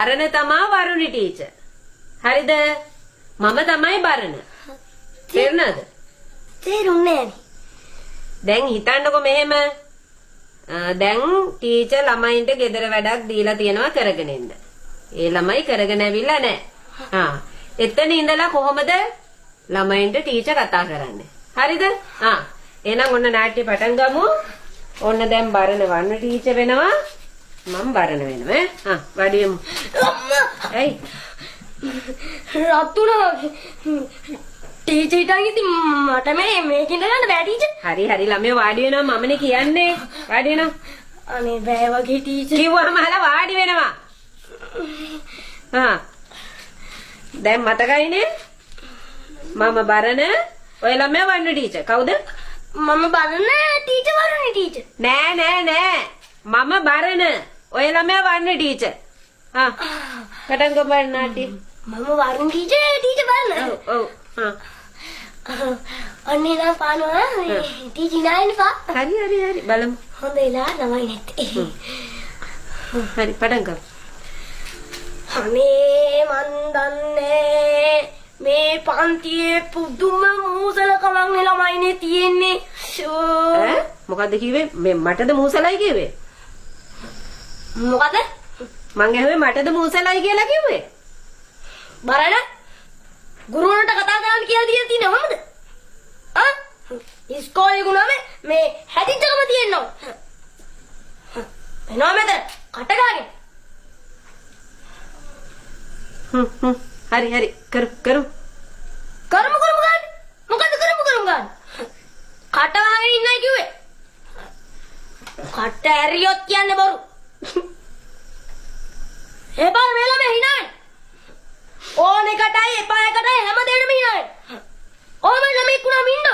බරණ තමා වරුණි ටීචර්. හරිද? මම තමයි බරණ. තේරුණාද? තේරුන්නේ නැහැ. දැන් හිතන්නකෝ මෙහෙම. දැන් ටීචර් ළමයින්ට ගෙදර වැඩක් දීලා තියෙනවා කරගෙන ඉන්න. ඒ ළමයි කරගෙන ඇවිල්ලා නැහැ. එතන ඉඳලා කොහොමද ළමයින්ට ටීචර් කතා කරන්නේ? හරිද? එහෙනම් ඔන්න නාට්‍ය පටන් ගමු. ඔන්න දැන් බරණ වන්න ටීචර් වෙනවා. මම බරණ වෙනවා. වැඩි වෙමු. අම්මා. ඇයි? රතුණා ටීචර් හිටන් ඉතින් මට මේකින් ගන්න බෑ ටීචර්. හරි ළමයෝ වාඩි වෙනවා මමනේ කියන්නේ. වාඩි වෙනවා. අනේ බෑ වගේ ටීචර්. කිව්වම අහලා වාඩි වෙනවා. දැන් මතකයිනේ? මම බරණ ඔය ළමයා වන්න ටීචර්. කවුද? මම බරණ ටීචර් වරුණි ටීචර්. නෑ. මම බරණ ඔය ළමයා වන්න ටීචර්. පටන් ගමු නාට්‍ය. මම වරුණ ටීචර් බරණ. ඔව්. අනේ නම් පානවා ටීචර් නෑනේ පා. හරි බලමු. හොඳ වෙලා නමයි නැත්තේ. හරි පටන් ගමු. අනේ මන් දන්නේ මේ පන්තියේ පුදුම මූසලකමක් නේ ළමයිනේ තියෙන්නේ. මොකද්ද කිව්වේ? මේ මටද මූසලයි කිව්වේ? මොකද? මං ඇහුවේ මටද මූසලයි කියලා කිව්වේ? බරණ ගුරුවරට කතා කරන්න කියලා දීලා තියෙන්නේ කොහමද? ඉස්කෝලේ ගුණම මේ හැදිච්චකම තියෙනවා. එනවා මෙතන කට ගාගෙන. හරි කරු ගන්න. මොකද කරමු ගන්න? කට වහගෙන ඉන්නයි කිව්වේ. කට ඇරියොත් කියන්නේ බොරු. ඒ බල මෙලම හිනායි. ඕන එකටයි එපා එකටයි හැමදේටම හිනායි. ඕම ළමෙක් උනම ඉන්න.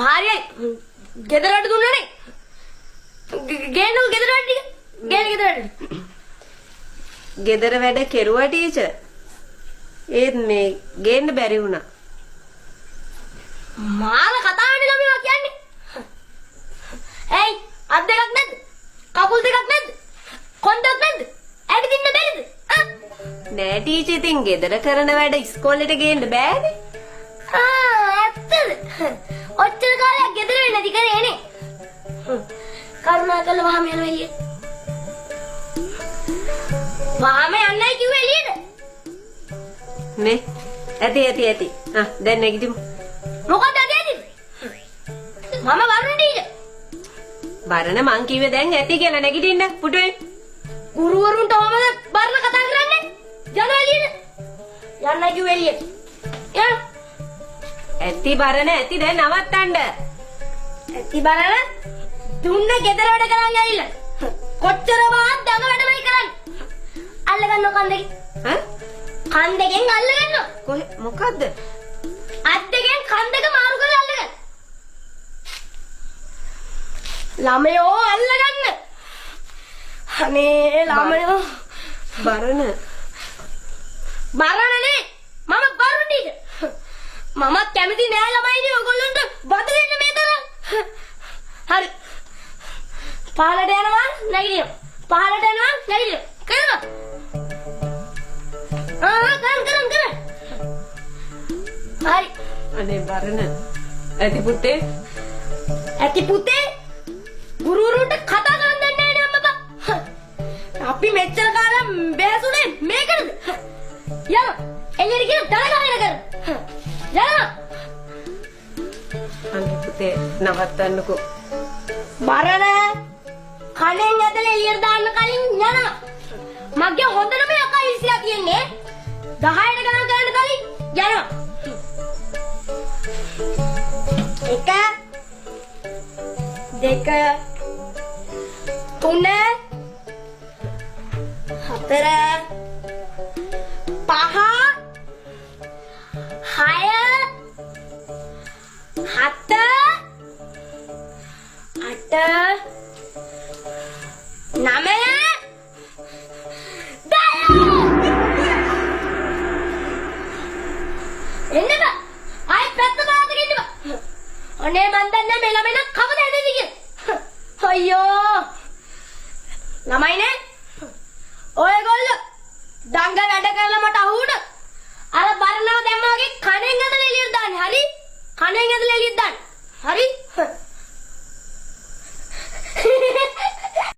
හරියි. ගෙදරට දුන්නනේ. ගේන්නු ගෙදරට ටික. ගෙදරට. ගෙදර වැඩ කෙරුවා ටීචර්. ඒත් මේ ගේන්න බැරි වුණා. මාල කතාවනේ ළමයා කියන්නේ. ඇයි අත් දෙකක් නැද්ද? කකුල් දෙකක් නැද්ද? කොන්දක් නැද්ද? ඇවිදින්න බැරිද? නෑ ටීචර් ඉතින් ගෙදර කරන වැඩ ඉස්කෝලේට ගේන්න බෑනේ. ඇත්තද? ඔච්චර කාලයක් ගෙදර වෙන්නේ නැති කරේනේ. කරුණාකරලා වහම යනවා එළියට. වහම යන්නයි කිව්වේ එළියට. නේ ඇති. දැන් නැගිටිමු. මොකද ඇති? මම වරුණ ටීචර්. බරණ මං කිව්වේ දැන් ඇති කියලා නැගිටින්න පුටුවේ. ගුරුවරුන්ට ඔහමද බරණ කතා කරන්නේ? යනවා එළියට. යන්නයි කිව්වේ එළියට. යන්න. ඇති බරණ ඇති දැන් නවත්තන්න. ඇති බරණ දුන්න ගෙදර වැඩ කරන් ඇවිල්ලා. කොච්චර වාත් දඟ වැඩමයි කරන්නේ. අල්ල ගන්නව කන් දෙකෙන්. කන් දෙකෙන් අල්ල ගන්නවා. කොහෙ මොකද්ද? අත් දෙකෙන් කන් දෙක මාරු කරලා අල්ල ගන්න. ළමයෝ අල්ල ගන්න. අනේ ළමයෝ බරණ නේ මම බරුණ ටීචර්. මමත් කැමති නෑ ළමයිනේ ඔයගොල්ලන්ට බද දෙන්න මේ තරම්. හරි. පාලට යනවා නැගිටිනවා. පාලට යනවා නැගිටිනවා. කරනවා. කරන්න. හරි. අනේ බරණ ඇති පුතේ ගුරුවරුන්ට කතා කරන්න දෙන්නේ නෑනේ අම්මපා. අපි මෙච්චර කාලෙ බෑසුනේ මේකද? යන්න. එළියට ගිහින් දරගහගෙන කර. යන්න. අනේ පුතේ නවත්තන්නකෝ. බරණ කණෙන් ඇදලා එළියට දාන්න කලින් යනවා. මගේ හොඳටම යකා ඉස්ලා තියෙන්නේ. 10ට ගණන් ගන්න කලින් යනවා. 1 2 3 4 5 6 7 8 9 එන්නද? ආයි පැත්ත බලන්න ඉන්න බා. අනේ මන් දන්නේ මේ ළමෙන් කවද ඇදෙන්නේ කියලා. අයියෝ. ළමයිනේ ඔයගොල්ලෝ දඟ වැඩ කරලා